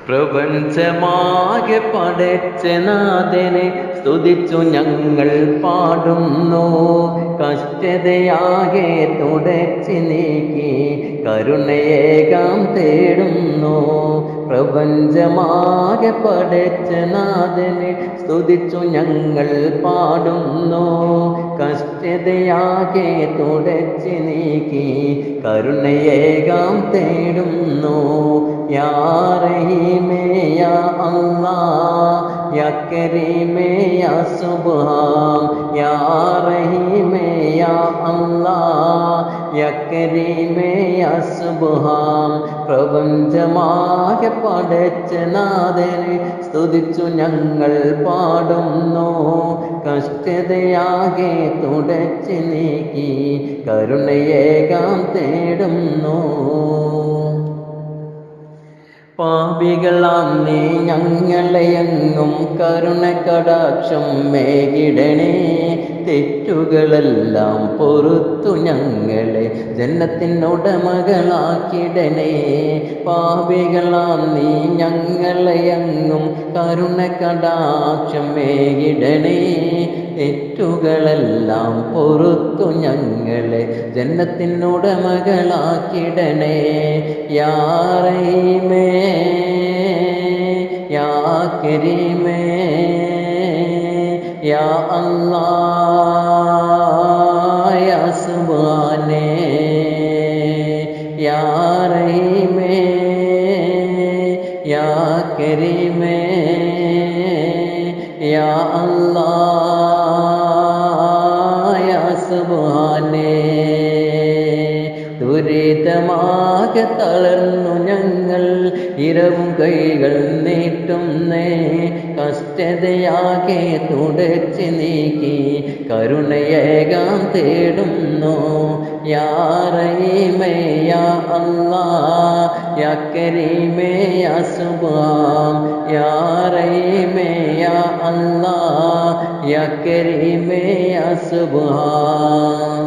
പ്രപഞ്ചമാകെ പടച്ച നാഥനെ സ്തുതിച്ചു ഞങ്ങൾ പാടുന്നു. കഷ്ടതയാകെ തുടച്ച് നീക്കി കരുണയേകാം തേടുന്നു. പ്രപഞ്ചമാകെ പടച്ച നാഥനെ സ്തുതിച്ചു ഞങ്ങൾ പാടുന്നു. കഷ്ടതയാകെ തുടച്ച് നീക്കി കരുണയേകാം തേടുന്നു. യാ റഹീമേ യാ അല്ലാഹ് യാ കരീമേ യാ സുബ്ഹാൻ. യാ റഹീമേ യാ അല്ലാഹ് യാ കരീമേ യാ സുബ്ഹാൻ. പ്രപഞ്ചമാകെ പടച്ച നാഥനെ സ്തുതിച്ചു ഞങ്ങൾ പാടുന്നു. കഷ്ടതയാകെ തുടച്ച് നീക്കി കരുണയേകാം തേടുന്നു. പാപികളാം നീ ഞങ്ങളെയെങ്ങും കരുണ കടാക്ഷം മേകിടണേ. തെറ്റുകളെല്ലാം പൊറുത്തു ഞങ്ങളെ ജന്നത്തിനുടമകളാക്കിടണേ. പാപികളാം നീ ഞങ്ങളെയെങ്ങും കരുണ കടാക്ഷം മേകിടണേ. തെറ്റുകളെല്ലാം പൊറുത്തു ഞങ്ങളെ ജന്നത്തിനുടമകളാക്കിടണേ. യാ റഹീമേ യാ കരീമേ യാ അല്ലാഹ് യാ സുബ്ഹാനേ. യാ റഹീമേ യാ കരീമേ യാ അല്ലാഹ് യാ സുബ്ഹാനേ. ദുരിതമാകെ തളർന്നു ഞങ്ങൾ ഇരവും കൈകൾ നീട്ടുന്നേ. കഷ്ടതയാകെ തുടച്ച് നീക്കി കരുണയേകാം തേടുന്നു. യാ റഹീമേ യാ അല്ലാഹ് യാ കരീമേ യാ സുബ്ഹാൻ. യാ റഹീമേ യാ അല്ലാഹ് യാ കരീമേ യാ സുബ്ഹാൻ.